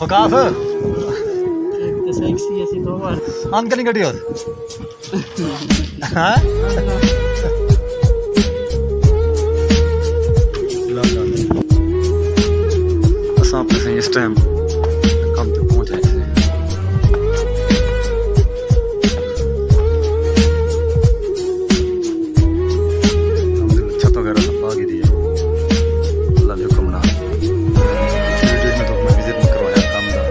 वकास तो सेक्सी ऐसी दो बार हम कहीं गड्डी और हाँ असां पे इस टाइम काम तक पहुंच आए थे छत वगैरह सब आ गई थी अल्लाह ने हुक्म ना वीडियो में तो मैं विजिट में करवाया काम दा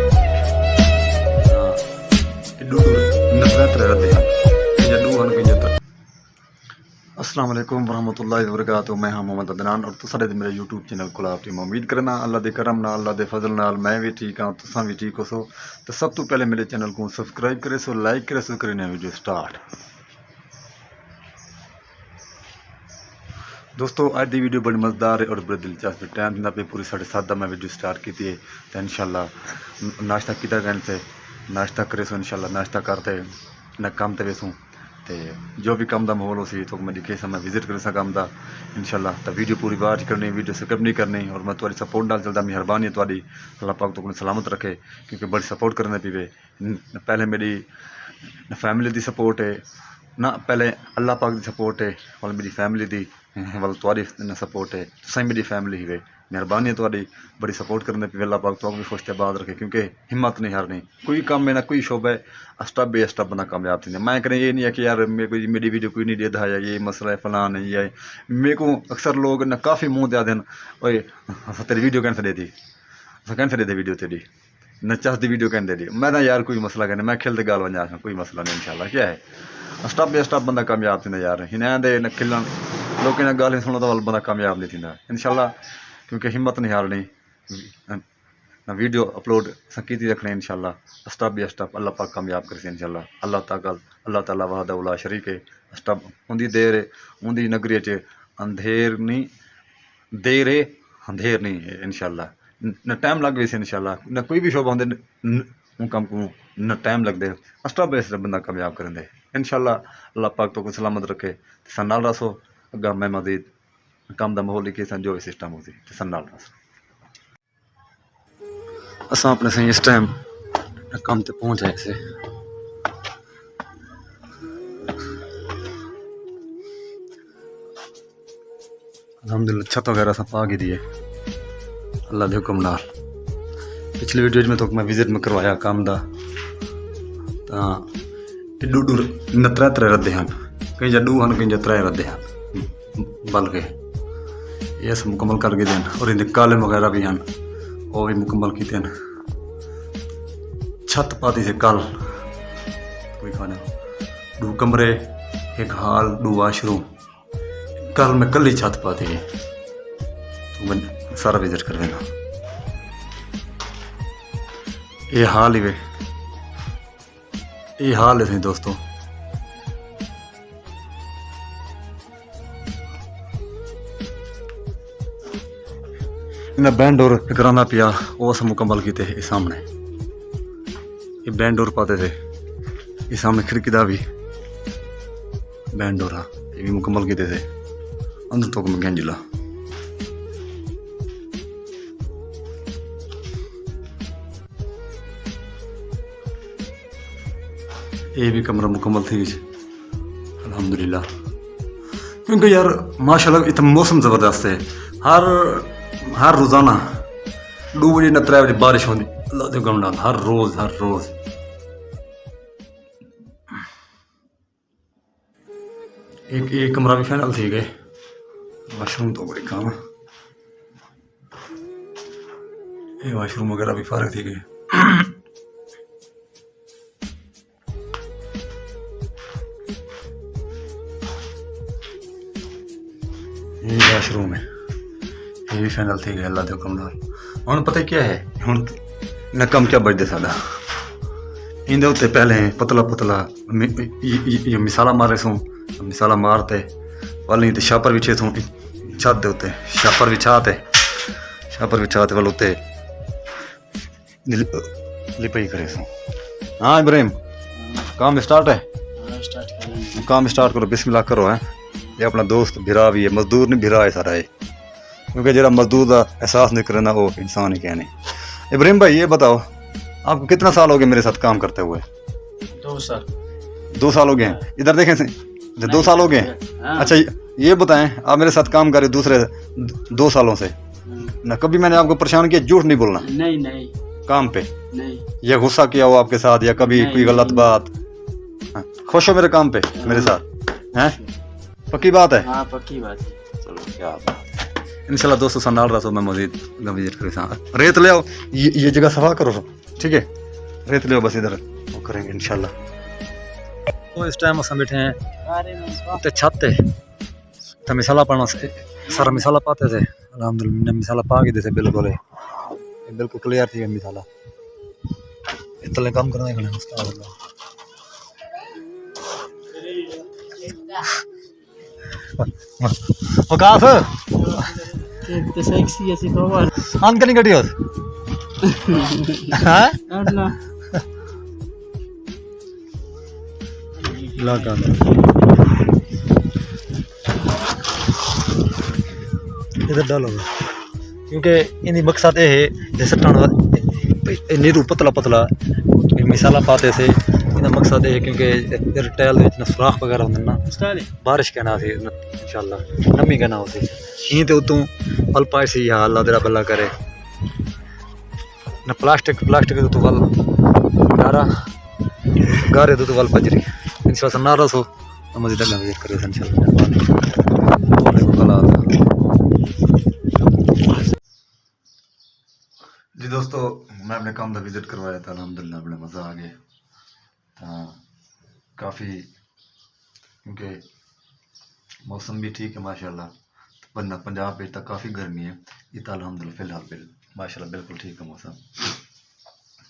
अस्सलाम वालेकुम वरहमतुल्लाहि वबरकातुहू। मैं हाँ मोहम्मद अदनान और तुसां मेरे यूट्यूब चैनल को आप टीम उम्मीद करना अल्लाह दे करम नाल अल्लाह दे फजल नाल मैं भी ठीक हाँ तुसां भी ठीक हो सो। तो सब तो पहले मेरे चैनल को सब्सक्राइब करे सो लाइक करे सो करें वीडियो स्टार्ट। दोस्तों आज की वीडियो बड़ी मज़ेदार है और बड़ी दिलचस्प टाइम दिंदा पे पूरी 7:30 मैं वीडियो स्टार्ट की है तो इंशाल्लाह नाश्ता किया गया से नाश्ता करे सो इंशाल्लाह नाश्ता करते न काम ते वेसूँ तो जो भी काम का माहौल हो सी तो मैं दिखे मैं विजिट कर काम का इंशाल्लाह तो वीडियो पूरी वाच करनी वीडियो स्किप नहीं करनी और मैं थोड़ी सपोर्ट नाल चलता मेहरबानी है थोड़ी अल्लाह पाक तो सलामत रखे क्योंकि बड़ी सपोर्ट करने पीवे पहले मेरी फैमिली की सपोर्ट है ना पहले अल्लाह पाक की सपोर्ट है वाल मेरी फैमिली की वाल थोड़ी सपोर्ट है तुम मेरी फैमिली ही वे मेहरबानी है थोड़ी बड़ी सपोर्ट करने पे अल्लाह पाक तो भी खुश बाद रखे क्योंकि हिम्मत नहीं हारनी कोई काम में ना कोई शोबा है स्टब बे स्टब बंदा कामयाब थी मैं करें ये नहीं है कि यार मेरी वीडियो कोई नहीं देता है ये मसला है फलां नहीं है मेरे को अक्सर लोग ना काफ़ी मुँह दे दिन ओए तेरी वीडियो कैंसिल दे दी कैंसिल दे दी वीडियो तेरी न चस दी वीडियो कैन दे दी मैं यार कोई मसला कहने मैं खेलते गाल वजा कोई मसला नहीं इंशाल्लाह क्या है स्टब बे स्टब बंदा कामयाब थी यार हिना दे न खिलन लोगों ने गाल सुनो तो वाल बंदा कामयाब नहीं थी इंशाल्लाह क्योंकि हिम्मत नहीं हारनी ना वीडियो अपलोड की रखनी इंशाल्लाह स्टब बे स्टब अल्लाह पाक कामयाब कर इंशाल्लाह अल्लाह ताला वाहदा उला शरीक है स्टब उनकी देर उनकी नगरी च अंधेर नहीं देर है अंधेर नहीं है इंशाल्लाह न टाइम लग गई इंशाल्लाह न कोई भी शोबा होंगे काम को न टाइम लगते स्टब बे स्टब बंदा कामयाब करेंगे इंशाल्लाह अल्लाह पाक तो सलामत रखे सन नाल रसो अगर मैं मजीद काम का माहौल लिखे सन जो भी सिस्टम होती सन नाल रसो अस अपने सही इस टाइम काम तक पहुँच आए से अल्हम्दुलिल्लाह छत वगैरह सब आ गई है अल्लाह के हुक्म नाल पिछली वीडियो में तो मैं विजिट में करवाया काम का तो डू न त्रै रद्दे हैं कई जा डू हैं कई जा त्रै रद्दे हैं बल्कि ये सब मुकम्मल कर गए हैं और इनके काले वगैरह भी हैं वो भी मुकम्मल किए हैं छत पाती से कल कोई खाने दो कमरे एक हाल दो वाशरूम कल मैं कल ही छत पाती है तो मैं सारा विजिट कर देना ये हाल ही वे ये हाल है दोस्तों इन्हें बैंड डोर कराना पिया वो सब मुकम्मल किए ये सामने ये बैंड डोर पाते थे ये सामने खिड़की का भी बैंड डोर ये भी मुकम्मल किए थे अंदर तो मैं गेंजिला ये भी कमरा मुकम्मल थी अल्हम्दुलिल्लाह क्योंकि यार माशाल्लाह इतना मौसम ज़बरदस्त है हर रोज़ाना 2 बजे न 3 बजे बारिश होती अल्लाह के हुक्म नाल हर रोज़ एक कमरा भी फाइनल थी गए वाशरूम तो बड़ी काम ये वाशरूम वगैरह भी फारग थी गए ये वाशरूम है ये भी फाइनल थी गए अल्लाह के हुक्म नाल हुण पता क्या है हुण न कम क्या बजदे साडा इंदे उत्ते पहले पतला ये मिसाला मारे सूँ मिसाला मारते वाली तो छापर बिछे सूँ छत दे उत्ते छापर बिछाते वाल उत्ते लिपाई करे सूँ। हाँ इब्राहिम काम स्टार्ट है काम स्टार्ट करो बिस्मिल्लाह करो है ये अपना दोस्त भिरा भी है, मजदूर नहीं भिरा है सारा है, क्योंकि जरा मजदूर का एहसास नहीं करना वो इंसान ही कहने। इब्राहिम भाई ये बताओ, आपको कितना साल हो गए मेरे साथ काम करते हुए? 2 साल। 2 साल हो गए हैं, इधर देखें से 2 साल हो गए हैं। हाँ। अच्छा ये बताएं, आप मेरे साथ काम कर रहे दूसरे 2 सालों से ना, कभी मैंने आपको परेशान किया? झूठ नहीं बोलना। नहीं नहीं काम पे नहीं या गुस्सा किया हो आपके साथ, या कभी नहीं, कोई गलत नहीं। बात? हाँ, खुश हो मेरे काम पे मेरे साथ हैं? पक्की बात है? हाँ पक्की बात है। चलो क्या बात। इंशाल्लाह दोस्तों संभाल रहा मैं मजीद विजिट कर रेत ले आओ, ये जगह सफा करो, ठीक है? रेत ले आओ बस, इधर वो करेंगे इंशाल्लाह। तो इस टाइम हम बैठे हैं ते छत है, तो मिसाला पाना सारा मिसाला पाते थे, अल्हम्दुलिल्लाह मिसाला पा के थे, बिल्कुल क्लियर थी मिसाला। इतने काम करने का उसका वकास एक तो सेक्सी ऐसी तो बार अंक नहीं कटी होत हां अल्लाह लगा इधर डालो, क्योंकि इनकी मकसद ये है जैसे नीरू पतला पतला मिसाला पाते से इनका मकसद है, क्योंकि टैल इतना सुराख वगैरह होंगे ना, बारिश कहना सी इंशाल्लाह नमी कहना होती यहीं तो उतों पल पाए सी, या अल्लाह तेरा भला करे ना। प्लास्टिक तो वल गारे तो वल पजरी इंशाल्लाह नारा सो मस्जिद में विजिट करे इंशाल्लाह। जी दोस्तों, मैं अपने काम का विजिट करवाया था, अल्हम्दुलिल्लाह बड़ा मज़ा आ गया था काफ़ी, क्योंकि मौसम भी ठीक है माशाल्लाह, वरना पंजाब में तक काफ़ी गर्मी है, ये अल्हम्दुलिल्लाह फिलहाल माशाल्लाह बिल्कुल ठीक है मौसम।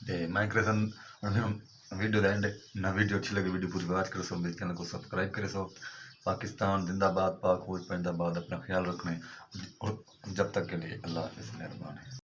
तो मैं क्रेसन वीडियो एंड ना, वीडियो अच्छी लगी वीडियो पूरी बात करो, सब चैनल को सब्सक्राइब करे सो। पाकिस्तान जिंदाबाद, पाक फौज जिंदाबाद, अपना ख्याल रखने और जब तक के लिए अल्लाह हाफ़िज़, मेहरबान है।